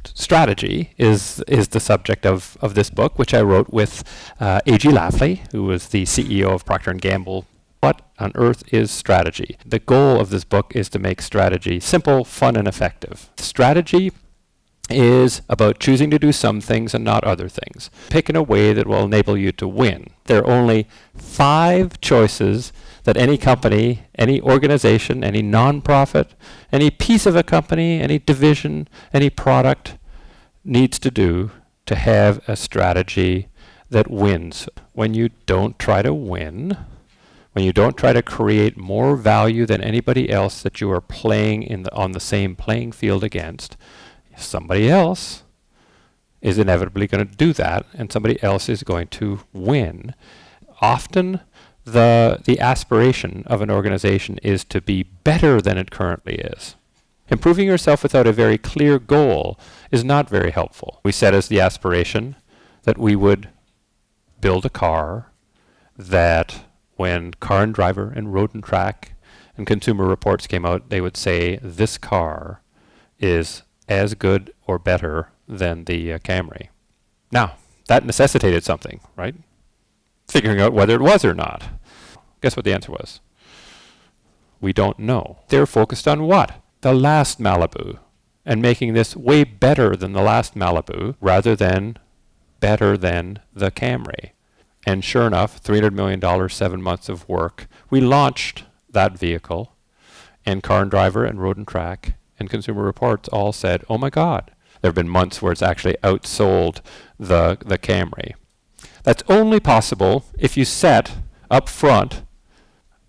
strategy is the subject of this book, which I wrote with A.G. Lafley, who was the CEO of Proctor Gamble. What on earth is strategy? The goal of this book is to make strategy simple, fun, and effective. Strategy is about choosing to do some things and not other things. Pick in a way that will enable you to win. There are only 5 choices that any company, any organization, any nonprofit, any piece of a company, any division, any product needs to do to have a strategy that wins. When you don't try to win, when you don't try to create more value than anybody else that you are playing on the same playing field against, somebody else is inevitably going to do that, and somebody else is going to win. Often, the aspiration of an organization is to be better than it currently is. Improving yourself without a very clear goal is not very helpful. We set as the aspiration that we would build a car that when Car and Driver and Road and Track and Consumer Reports came out, they would say this car is as good or better than the Camry. Now, that necessitated something, right? Figuring out whether it was or not. Guess what the answer was? We don't know. They're focused on what? The last Malibu, and making this way better than the last Malibu rather than better than the Camry. And sure enough, $300 million, 7 months of work. We launched that vehicle, and Car and Driver and Road and Track and Consumer Reports all said, oh my God. There have been months where it's actually outsold the Camry. That's only possible if you set up front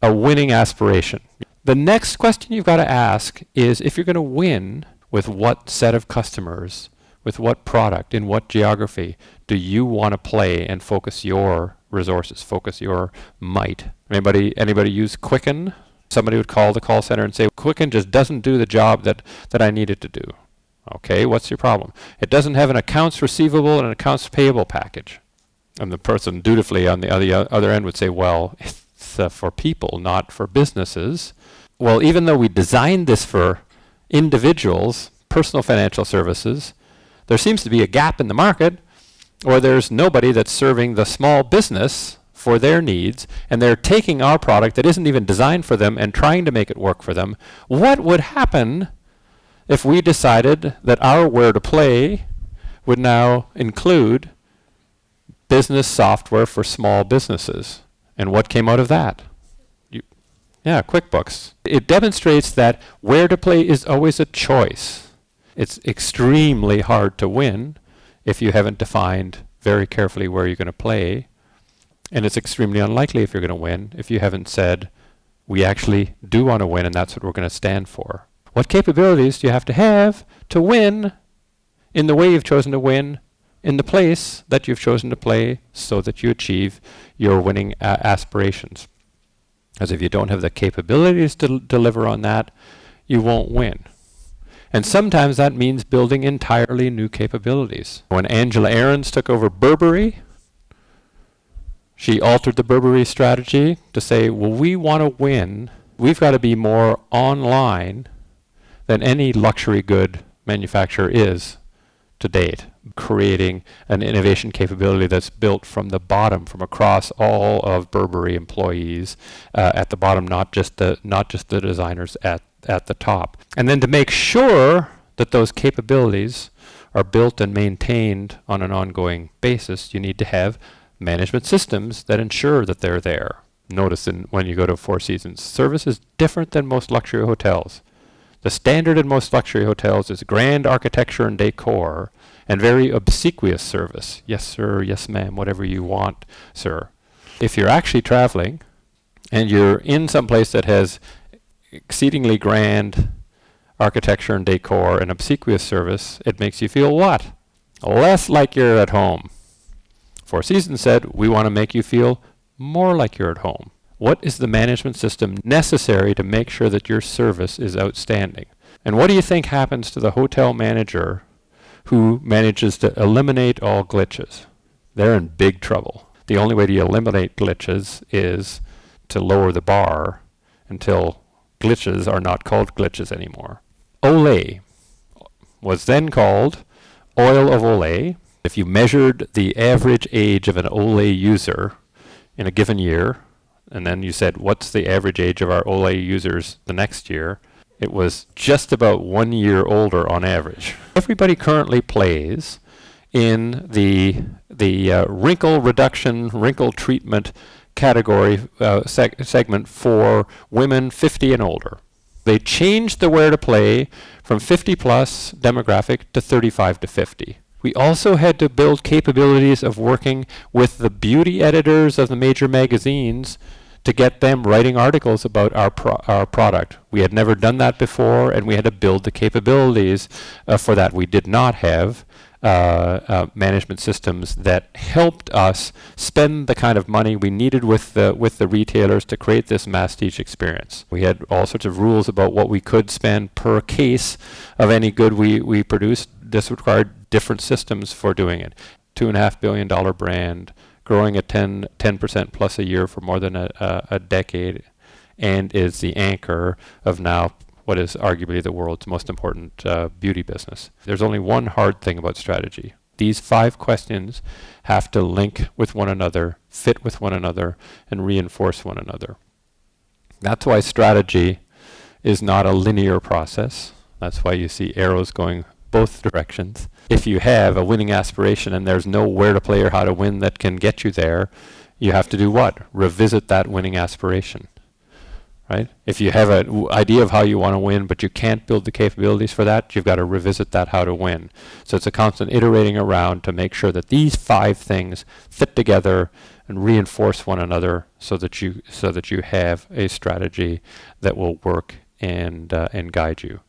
a winning aspiration. The next question you've got to ask is, if you're going to win, with what set of customers, with what product, in what geography do you want to play and focus your resources, focus your might? Anybody use Quicken? Somebody would call the call center and say, Quicken just doesn't do the job that I need it to do. Okay, what's your problem? It doesn't have an accounts receivable and an accounts payable package. And the person dutifully on the other end would say, well, it's for people, not for businesses. Well, even though we designed this for individuals, personal financial services, there seems to be a gap in the market, or there's nobody that's serving the small business for their needs, and they're taking our product that isn't even designed for them and trying to make it work for them. What would happen if we decided that our where to play would now include business software for small businesses? And what came out of that? QuickBooks. It demonstrates that where to play is always a choice. It's extremely hard to win if you haven't defined very carefully where you're going to play. And it's extremely unlikely if you're going to win if you haven't said, we actually do want to win and that's what we're going to stand for. What capabilities do you have to win in the way you've chosen to win, in the place that you've chosen to play, so that you achieve your winning aspirations? Because if you don't have the capabilities to deliver on that, you won't win. And sometimes that means building entirely new capabilities. When Angela Ahrens took over Burberry, she altered the Burberry strategy to say, well, we want to win. We've got to be more online than any luxury good manufacturer is to date, creating an innovation capability that's built from the bottom, from across all of Burberry employees at the bottom, not just the designers at the top. And then to make sure that those capabilities are built and maintained on an ongoing basis, you need to have management systems that ensure that they're there. Notice when you go to Four Seasons, service is different than most luxury hotels. The standard in most luxury hotels is grand architecture and decor and very obsequious service. Yes, sir. Yes, ma'am. Whatever you want, sir. If you're actually traveling and you're in some place that has exceedingly grand architecture and decor and obsequious service, it makes you feel what? Less like you're at home. Four Seasons said, we want to make you feel more like you're at home. What is the management system necessary to make sure that your service is outstanding? And what do you think happens to the hotel manager who manages to eliminate all glitches? They're in big trouble. The only way to eliminate glitches is to lower the bar until glitches are not called glitches anymore. Olay. was then called oil of Olay. If you measured the average age of an Olay user in a given year, and then you said, what's the average age of our Olay users the next year? It was just about 1 year older on average. Everybody currently plays in the wrinkle reduction, wrinkle treatment category segment for women 50 and older. They changed the where to play from 50 plus demographic to 35 to 50. We also had to build capabilities of working with the beauty editors of the major magazines to get them writing articles about our product. We had never done that before, and we had to build the capabilities for that. We did not have management systems that helped us spend the kind of money we needed with the retailers to create this masstige experience. We had all sorts of rules about what we could spend per case of any good we produced. This required different systems for doing it. $2.5 billion brand, growing at 10% plus a year for more than a decade, and is the anchor of now what is arguably the world's most important beauty business. There's only one hard thing about strategy. These 5 questions have to link with one another, fit with one another, and reinforce one another. That's why strategy is not a linear process. That's why you see arrows going both directions. If you have a winning aspiration and there's no where to play or how to win that can get you there, you have to do what? Revisit that winning aspiration. Right? If you have an idea of how you want to win, but you can't build the capabilities for that, you've got to revisit that how to win. So it's a constant iterating around to make sure that these 5 things fit together and reinforce one another, so that you have a strategy that will work and guide you.